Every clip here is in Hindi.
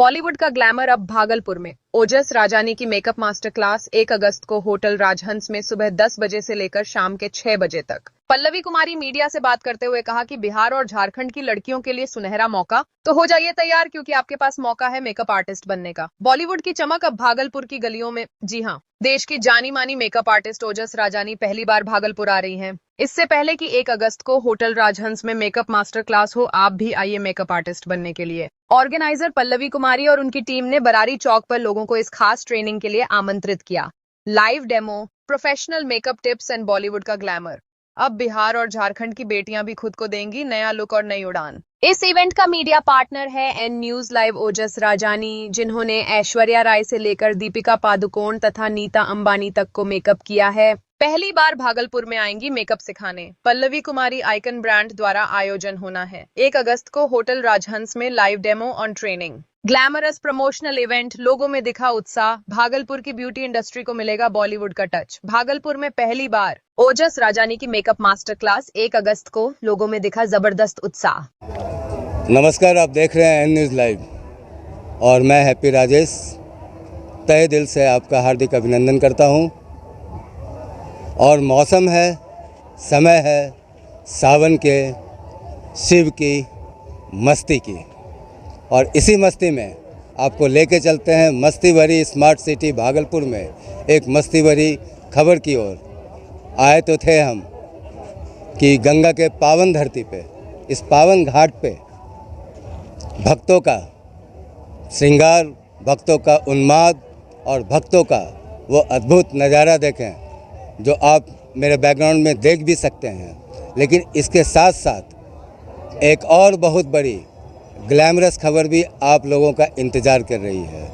बॉलीवुड का ग्लैमर अब भागलपुर में। ओजस राजानी की मेकअप मास्टर क्लास 1 अगस्त को होटल राजहंस में सुबह 10 बजे से लेकर शाम के 6 बजे तक। पल्लवी कुमारी मीडिया से बात करते हुए कहा कि बिहार और झारखंड की लड़कियों के लिए सुनहरा मौका, तो हो जाइए तैयार क्योंकि आपके पास मौका है मेकअप आर्टिस्ट बनने का। बॉलीवुड की चमक अब भागलपुर की गलियों में। जी हाँ, देश की जानी मानी मेकअप आर्टिस्ट ओजस राजानी पहली बार भागलपुर आ रही हैं। इससे पहले कि 1 अगस्त को होटल राजहंस में मेकअप मास्टर क्लास हो, आप भी आइए मेकअप आर्टिस्ट बनने के लिए। ऑर्गेनाइजर पल्लवी कुमारी और उनकी टीम ने बरारी चौक पर लोगों को इस खास ट्रेनिंग के लिए आमंत्रित किया। Live demo, professional makeup tips and Bollywood का ग्लैमर। अब बिहार और झारखंड की बेटियां भी खुद को देंगी नया लुक और नई उड़ान। इस इवेंट का मीडिया पार्टनर है एन न्यूज लाइव ओजस राजानी, जिन्होंने ऐश्वर्या राय से लेकर दीपिका पादुकोण तथा नीता अंबानी तक को मेकअप किया है। पहली बार भागलपुर में आएंगी मेकअप सिखाने। पल्लवी कुमारी आइकन ब्रांड द्वारा आयोजन होना है 1 अगस्त को होटल राजहंस में live demo on training. Glamorous promotional event, लोगों में दिखा उत्साह। भागलपुर की ब्यूटी इंडस्ट्री को मिलेगा बॉलीवुड का टच। भागलपुर में पहली बार ओजस राजानी की मेकअप मास्टर क्लास 1 अगस्त को, लोगों में दिखा जबरदस्त उत्साह। नमस्कार, आप देख रहे हैं एन न्यूज़ लाइव और मैं हैप्पी राजेश तहे दिल से आपका हार्दिक अभिनंदन करता हूं। और मौसम है, समय है सावन के, शिव की मस्ती की, और इसी मस्ती में आपको लेके चलते हैं मस्ती भरी स्मार्ट सिटी भागलपुर में एक मस्ती भरी खबर की ओर। आए तो थे हम कि गंगा के पावन धरती पे, इस पावन घाट पे भक्तों का श्रृंगार, भक्तों का उन्माद और भक्तों का वो अद्भुत नज़ारा देखें जो आप मेरे बैकग्राउंड में देख भी सकते हैं। लेकिन इसके साथ साथ एक और बहुत बड़ी ग्लैमरस खबर भी आप लोगों का इंतज़ार कर रही है।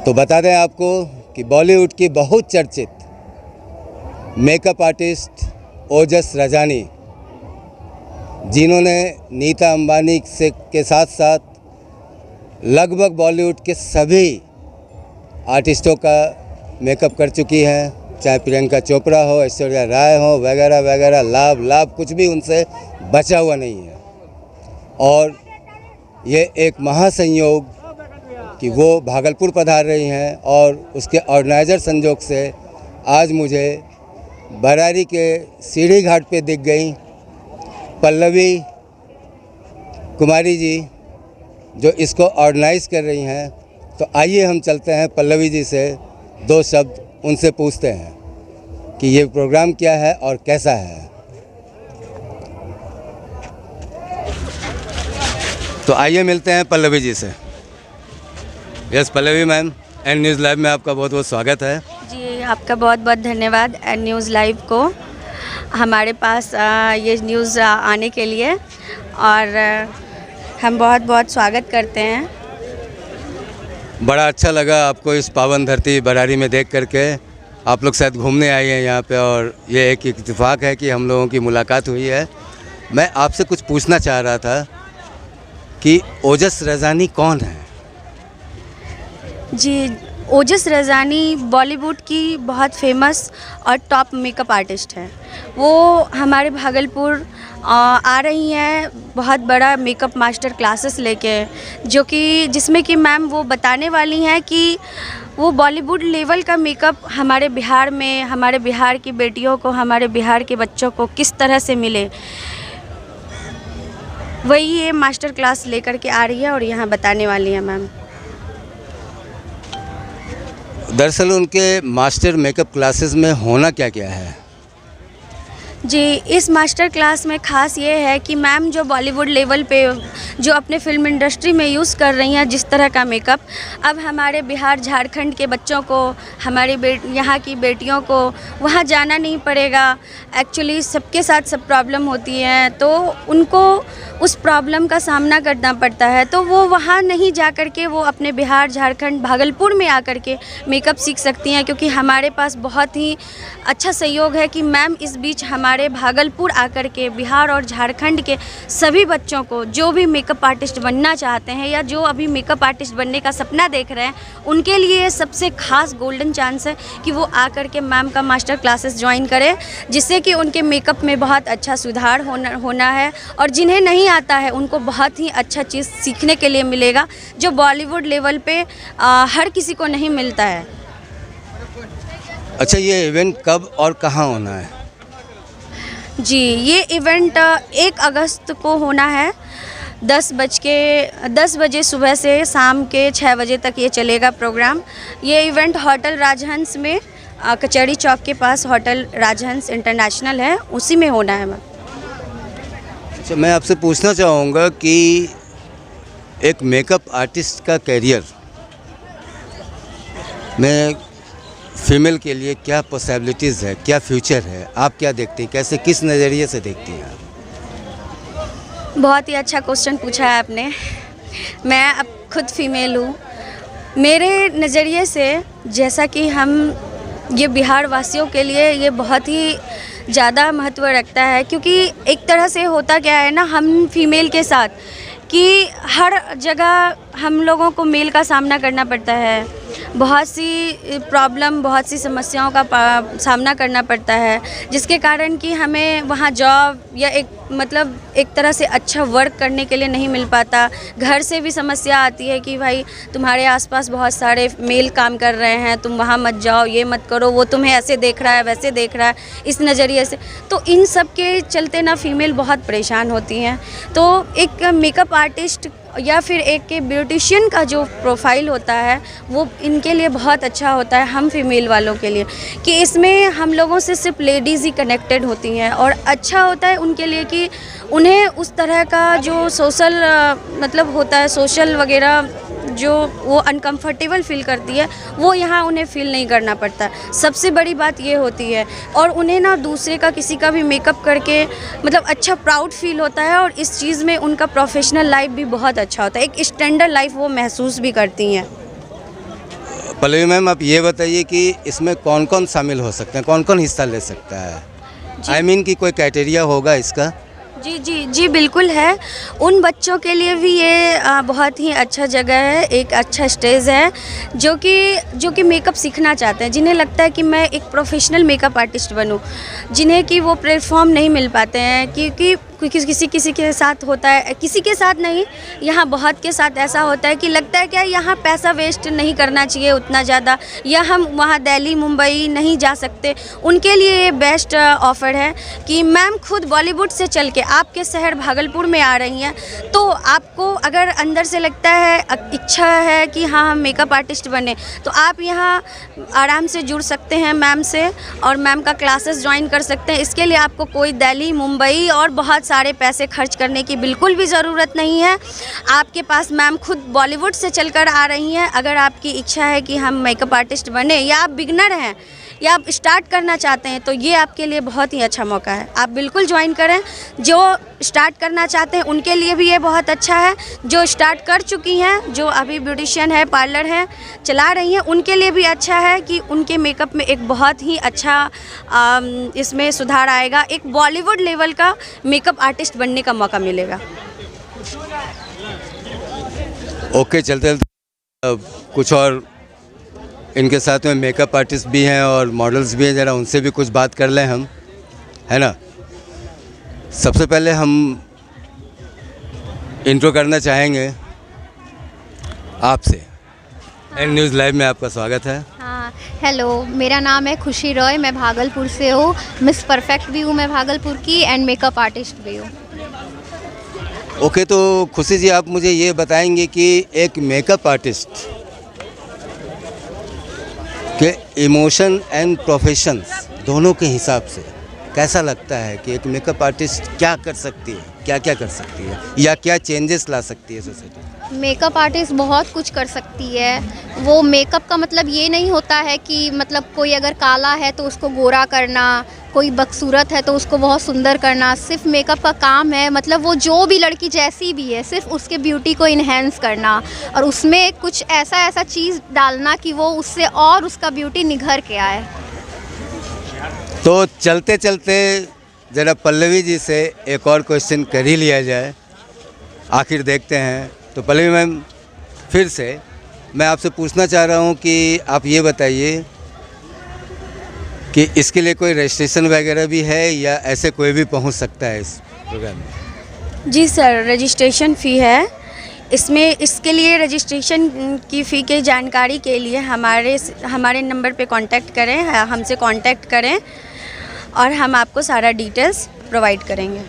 तो बता दें आपको कि बॉलीवुड की बहुत चर्चित मेकअप आर्टिस्ट ओजस राजानी, जिन्होंने नीता अंबानी से के साथ साथ लगभग बॉलीवुड के सभी आर्टिस्टों का मेकअप कर चुकी हैं, चाहे प्रियंका चोपड़ा हो, ऐश्वर्या राय हो, वगैरह वगैरह, लाभ कुछ भी उनसे बचा हुआ नहीं है। और ये एक महासंयोग कि वो भागलपुर पधार रही हैं और उसके ऑर्गेनाइजर संजोग से आज मुझे बरारी के सीढ़ी घाट पे दिख गई पल्लवी कुमारी जी, जो इसको ऑर्गेनाइज कर रही हैं। तो आइए हम चलते हैं पल्लवी जी से, 2 शब्द उनसे पूछते हैं कि ये प्रोग्राम क्या है और कैसा है। तो आइए मिलते हैं पल्लवी जी से। Yes Pallavi ma'am, N News Live में आपका बहुत बहुत स्वागत है। जी, आपका बहुत बहुत धन्यवाद एन न्यूज़ लाइव को हमारे पास ये न्यूज़ आने के लिए, और हम बहुत बहुत स्वागत करते हैं। बड़ा अच्छा लगा आपको इस पावन धरती बरारी में देख करके। आप लोग शायद घूमने आए हैं यहाँ पे और ये एक इत्तेफाक है कि हम लोगों की मुलाकात हुई है। मैं आपसे कुछ पूछना चाह रहा था कि ओजस राजानी कौन है? जी, ओजस राजानी बॉलीवुड की बहुत फेमस और टॉप मेकअप आर्टिस्ट हैं। वो हमारे भागलपुर आ रही हैं बहुत बड़ा मेकअप मास्टर क्लासेस लेके, जो कि जिसमें कि मैम वो बताने वाली हैं कि वो बॉलीवुड लेवल का मेकअप हमारे बिहार में, हमारे बिहार की बेटियों को, हमारे बिहार के बच्चों को किस तरह से मिले, वही ये मास्टर क्लास लेकर के आ रही है और यहाँ बताने वाली है मैम। दरअसल उनके मास्टर मेकअप क्लासेस में होना क्या क्या है? जी, इस मास्टर क्लास में ख़ास ये है कि मैम जो बॉलीवुड लेवल पे जो अपने फिल्म इंडस्ट्री में यूज़ कर रही हैं जिस तरह का मेकअप, अब हमारे बिहार झारखंड के बच्चों को, हमारी यहाँ की बेटियों को वहाँ जाना नहीं पड़ेगा। एक्चुअली सबके साथ सब प्रॉब्लम होती हैं, तो उनको उस प्रॉब्लम का सामना करना पड़ता है, तो वो वहाँ नहीं जा कर के वो अपने बिहार झारखंड भागलपुर में आकर के मेकअप सीख सकती हैं, क्योंकि हमारे पास बहुत ही अच्छा सहयोग है कि मैम इस बीच हमारे हमारे भागलपुर आकर के बिहार और झारखंड के सभी बच्चों को जो भी मेकअप आर्टिस्ट बनना चाहते हैं या जो अभी मेकअप आर्टिस्ट बनने का सपना देख रहे हैं, उनके लिए सबसे खास गोल्डन चांस है कि वो आकर के मैम का मास्टर क्लासेस ज्वाइन करें, जिससे कि उनके मेकअप में बहुत अच्छा सुधार होना है। और जिन्हें नहीं आता है उनको बहुत ही अच्छा चीज़ सीखने के लिए मिलेगा, जो बॉलीवुड लेवल पे हर किसी को नहीं मिलता है। अच्छा, ये इवेंट कब और कहाँ होना है? जी, ये इवेंट 1 अगस्त को होना है। 10 बजे सुबह से शाम के 6 बजे तक ये चलेगा प्रोग्राम। ये इवेंट होटल राजहंस में कचहरी चौक के पास होटल राजहंस इंटरनेशनल है, उसी में होना है मैम। अच्छा, मैं आपसे पूछना चाहूँगा कि एक मेकअप आर्टिस्ट का करियर में फीमेल के लिए क्या पॉसिबिलिटीज़ है, क्या फ्यूचर है, आप क्या देखती हैं, कैसे, किस नज़रिए से देखती हैं? बहुत ही अच्छा क्वेश्चन पूछा है आपने। मैं अब खुद फीमेल हूँ। मेरे नज़रिए से जैसा कि हम ये बिहार वासियों के लिए ये बहुत ही ज़्यादा महत्व रखता है, क्योंकि एक तरह से होता क्या है ना, हम फीमेल के साथ कि हर जगह हम लोगों को मेल का सामना करना पड़ता है, बहुत सी प्रॉब्लम, बहुत सी समस्याओं का सामना करना पड़ता है, जिसके कारण कि हमें वहाँ जॉब या एक तरह से अच्छा वर्क करने के लिए नहीं मिल पाता। घर से भी समस्या आती है कि भाई तुम्हारे आसपास बहुत सारे मेल काम कर रहे हैं, तुम वहाँ मत जाओ, ये मत करो, वो तुम्हें ऐसे देख रहा है, वैसे देख रहा है, इस नज़रिए से। तो इन सब के चलते ना फीमेल बहुत परेशान होती हैं। तो एक मेकअप आर्टिस्ट या फिर एक के ब्यूटिशियन का जो प्रोफाइल होता है वो इनके लिए बहुत अच्छा होता है, हम फीमेल वालों के लिए, कि इसमें हम लोगों से सिर्फ लेडीज़ ही कनेक्टेड होती हैं। और अच्छा होता है उनके लिए कि उन्हें उस तरह का जो सोशल होता है, सोशल वगैरह जो वो अनकंफर्टेबल फील करती है, वो यहाँ उन्हें फील नहीं करना पड़ता। सबसे बड़ी बात ये होती है। और उन्हें ना दूसरे का, किसी का भी मेकअप करके अच्छा प्राउड फील होता है, और इस चीज़ में उनका प्रोफेशनल लाइफ भी बहुत अच्छा होता है, एक स्टैंडर्ड लाइफ वो महसूस भी करती हैं। पल्लवी मैम, आप ये बताइए कि इसमें कौन कौन शामिल हो सकते हैं, कौन कौन हिस्सा ले सकता है? आई मीन कि कोई क्राइटेरिया होगा इसका? जी बिल्कुल है। उन बच्चों के लिए भी ये बहुत ही अच्छा जगह है, एक अच्छा स्टेज है, जो कि मेकअप सीखना चाहते हैं, जिन्हें लगता है कि मैं एक प्रोफेशनल मेकअप आर्टिस्ट बनूं, जिन्हें कि वो प्लेटफॉर्म नहीं मिल पाते हैं, क्योंकि किसी के साथ होता है, किसी के साथ नहीं, यहाँ बहुत के साथ ऐसा होता है कि लगता है क्या यहाँ पैसा वेस्ट नहीं करना चाहिए उतना ज़्यादा, या हम वहाँ दिल्ली मुंबई नहीं जा सकते। उनके लिए ये बेस्ट ऑफ़र है कि मैम खुद बॉलीवुड से चल के आपके शहर भागलपुर में आ रही हैं, तो आपको अगर अंदर से लगता है, इच्छा है कि हाँ हम मेकअप आर्टिस्ट बने, तो आप यहाँ आराम से जुड़ सकते हैं मैम से, और मैम का क्लासेस ज्वाइन कर सकते हैं। इसके लिए आपको कोई दिल्ली मुंबई और बहुत सारे पैसे खर्च करने की बिल्कुल भी ज़रूरत नहीं है। आपके पास मैम खुद बॉलीवुड से चलकर आ रही हैं। अगर आपकी इच्छा है कि हम मेकअप आर्टिस्ट बने, या आप बिगनर हैं या आप स्टार्ट करना चाहते हैं, तो ये आपके लिए बहुत ही अच्छा मौका है, आप बिल्कुल ज्वाइन करें। जो स्टार्ट करना चाहते हैं उनके लिए भी ये बहुत अच्छा है, जो स्टार्ट कर चुकी हैं, जो अभी ब्यूटिशियन है, पार्लर है, चला रही हैं, उनके लिए भी अच्छा है कि उनके मेकअप में एक बहुत ही अच्छा इसमें सुधार आएगा, एक बॉलीवुड लेवल का मेकअप आर्टिस्ट बनने का मौका मिलेगा। ओके, चलते कुछ और इनके साथ में मेकअप आर्टिस्ट भी हैं और मॉडल्स भी हैं, ज़रा उनसे भी कुछ बात कर लें हम, है ना। सबसे पहले हम इंट्रो करना चाहेंगे आपसे। एन न्यूज़ लाइव में आपका स्वागत है। हाँ, हेलो, मेरा नाम है खुशी रॉय, मैं भागलपुर से हूँ, मिस परफेक्ट भी हूँ मैं भागलपुर की, एंड मेकअप आर्टिस्ट भी हूँ। ओके, तो खुशी जी आप मुझे ये बताएंगे कि एक मेकअप आर्टिस्ट के इमोशन एंड प्रोफेशंस दोनों के हिसाब से कैसा लगता है कि एक मेकअप आर्टिस्ट क्या कर सकती है, क्या क्या कर सकती है, या क्या चेंजेस ला सकती है सोसाइटी में? मेकअप आर्टिस्ट बहुत कुछ कर सकती है। वो मेकअप का मतलब ये नहीं होता है कि कोई अगर काला है तो उसको गोरा करना, कोई बदसूरत है तो उसको बहुत सुंदर करना, सिर्फ मेकअप का काम है। वो जो भी लड़की जैसी भी है, सिर्फ उसके ब्यूटी को इन्हेंस करना और उसमें कुछ ऐसा चीज़ डालना कि वो उससे और उसका ब्यूटी निखर के आए। तो चलते चलते ज़रा पल्लवी जी से एक और क्वेश्चन कर ही लिया जाए, आखिर देखते हैं। तो पल्लवी मैम, फिर से मैं आपसे पूछना चाह रहा हूँ कि आप ये बताइए कि इसके लिए कोई रजिस्ट्रेशन वगैरह भी है या ऐसे कोई भी पहुँच सकता है इस प्रोग्राम में? जी सर, रजिस्ट्रेशन फ़ी है इसमें। इसके लिए रजिस्ट्रेशन की फ़ी की जानकारी के लिए हमारे नंबर पे कांटेक्ट करें, हमसे कांटेक्ट करें और हम आपको सारा डिटेल्स प्रोवाइड करेंगे।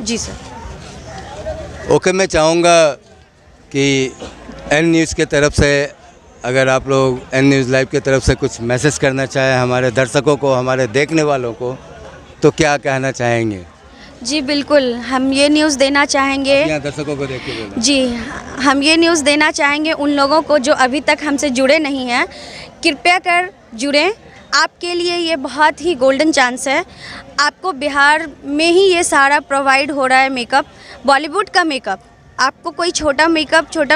जी सर। ओके, मैं चाहूँगा कि एन न्यूज़ के तरफ से, अगर आप लोग एन न्यूज़ लाइव की तरफ से कुछ मैसेज करना चाहें हमारे दर्शकों को, हमारे देखने वालों को, तो क्या कहना चाहेंगे? जी बिल्कुल, हम ये न्यूज़ देना चाहेंगे। यहाँ दर्शकों को देख के बोलो। जी, हम ये न्यूज़ देना चाहेंगे उन लोगों को जो अभी तक हमसे जुड़े नहीं हैं, कृपया कर जुड़ें। आपके लिए ये बहुत ही गोल्डन चांस है। आपको बिहार में ही ये सारा प्रोवाइड हो रहा है मेकअप, बॉलीवुड का मेकअप। आपको कोई छोटा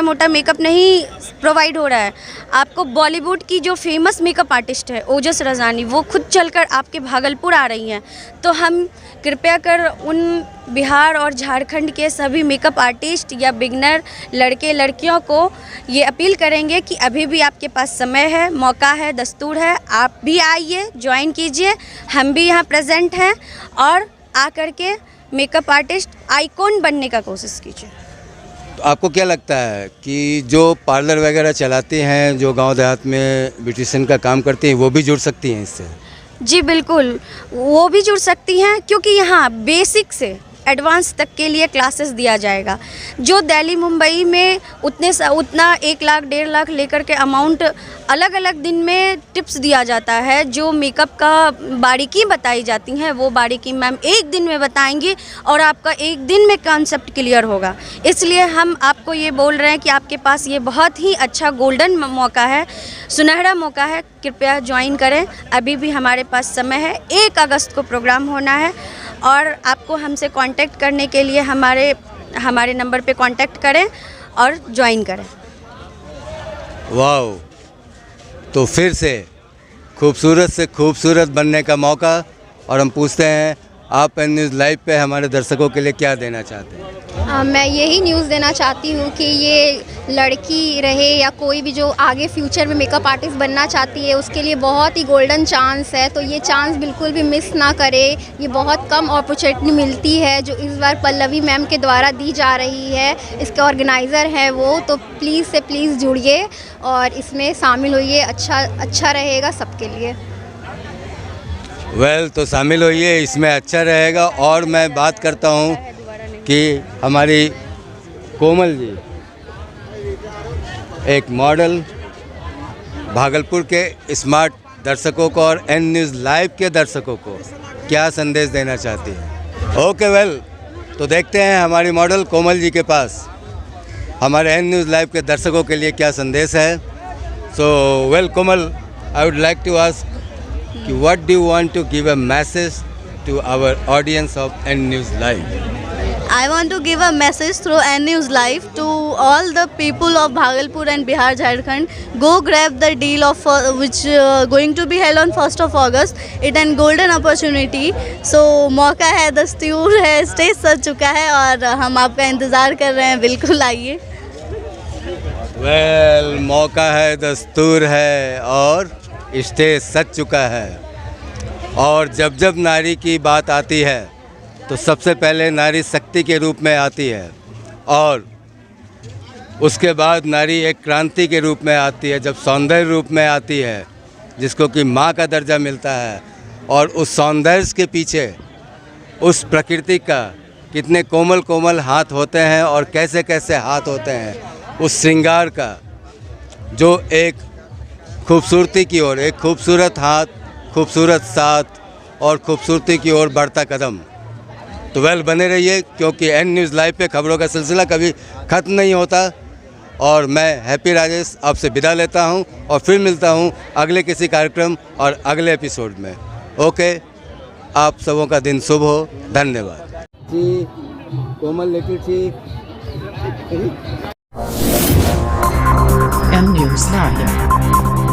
मोटा मेकअप नहीं प्रोवाइड हो रहा है। आपको बॉलीवुड की जो फेमस मेकअप आर्टिस्ट है ओजस राजानी, वो खुद चलकर आपके भागलपुर आ रही हैं। तो हम कृपया कर उन बिहार और झारखंड के सभी मेकअप आर्टिस्ट या बिगनर लड़के लड़कियों को ये अपील करेंगे कि अभी भी आपके पास समय है, मौका है, दस्तूर है। आप भी आइए, ज्वाइन कीजिए। हम भी यहाँ प्रेजेंट हैं और आकर के मेकअप आर्टिस्ट आइकॉन बनने का कोशिश कीजिए। तो आपको क्या लगता है कि जो पार्लर वगैरह चलाती हैं, जो गांव देहात में ब्यूटिशियन का काम करती हैं, वो भी जुड़ सकती हैं इससे? जी बिल्कुल, वो भी जुड़ सकती हैं, क्योंकि यहाँ बेसिक से एडवांस तक के लिए क्लासेस दिया जाएगा। जो दिल्ली मुंबई में उतना 1 लाख 1.5 लाख लेकर के अमाउंट अलग अलग दिन में टिप्स दिया जाता है, जो मेकअप का बारीकी बताई जाती हैं, वो बारीकी मैम 1 दिन में बताएंगी और आपका 1 दिन में कॉन्सेप्ट क्लियर होगा। इसलिए हम आपको ये बोल रहे हैं कि आपके पास ये बहुत ही अच्छा गोल्डन मौका है, सुनहरा मौका है। कृपया ज्वाइन करें, अभी भी हमारे पास समय है। 1 अगस्त को प्रोग्राम होना है और आपको हमसे कांटेक्ट करने के लिए हमारे नंबर पे कांटेक्ट करें और ज्वाइन करें। वाह, तो फिर से खूबसूरत बनने का मौका। और हम पूछते हैं, आप एन न्यूज़ लाइव पे हमारे दर्शकों के लिए क्या देना चाहते हैं? मैं यही न्यूज़ देना चाहती हूँ कि ये लड़की रहे या कोई भी जो आगे फ्यूचर में मेकअप आर्टिस्ट बनना चाहती है, उसके लिए बहुत ही गोल्डन चांस है। तो ये चांस बिल्कुल भी मिस ना करे। ये बहुत कम अपॉर्चुनिटी मिलती है जो इस बार पल्लवी मैम के द्वारा दी जा रही है। इसके ऑर्गेनाइज़र हैं वो, तो प्लीज़ से प्लीज़ जुड़िए और इसमें शामिल होइए। अच्छा रहेगा सबके लिए। तो शामिल होइए, इसमें अच्छा रहेगा। और मैं बात करता हूँ कि हमारी कोमल जी, एक मॉडल, भागलपुर के स्मार्ट दर्शकों को और एन न्यूज़ लाइव के दर्शकों को क्या संदेश देना चाहती हैं? ओके, तो देखते हैं हमारी मॉडल कोमल जी के पास हमारे एन न्यूज़ लाइव के दर्शकों के लिए क्या संदेश है। So Komal, I would like to ask कि what do you want to give a message to our audience of N News Live? I want to give a message through N News Live to all the people of Bhagalpur and Bihar, Jharkhand. Go grab the deal of which going to be held on 1st of August. It an golden opportunity. So मौका है, दस्तूर है, स्टेज सज चुका है और हम आपका इंतज़ार कर रहे हैं। बिल्कुल आइए। मौका है, दस्तूर है और स्टेज सज चुका है। और जब जब नारी की बात आती है तो सबसे पहले नारी शक्ति के रूप में आती है और उसके बाद नारी एक क्रांति के रूप में आती है, जब सौंदर्य रूप में आती है, जिसको कि माँ का दर्जा मिलता है। और उस सौंदर्य के पीछे उस प्रकृति का कितने कोमल कोमल हाथ होते हैं और कैसे कैसे हाथ होते हैं, उस श्रृंगार का जो एक खूबसूरती की ओर, एक खूबसूरत हाथ, खूबसूरत साथ और खूबसूरती की ओर बढ़ता कदम। तो बने रहिए, क्योंकि एन न्यूज़ लाइव पे खबरों का सिलसिला कभी ख़त्म नहीं होता। और मैं हैप्पी राजेश आपसे विदा लेता हूं और फिर मिलता हूं अगले किसी कार्यक्रम और अगले एपिसोड में। ओके, आप सबों का दिन शुभ हो। धन्यवाद जी। कोमल लिटिल जी। N News Live.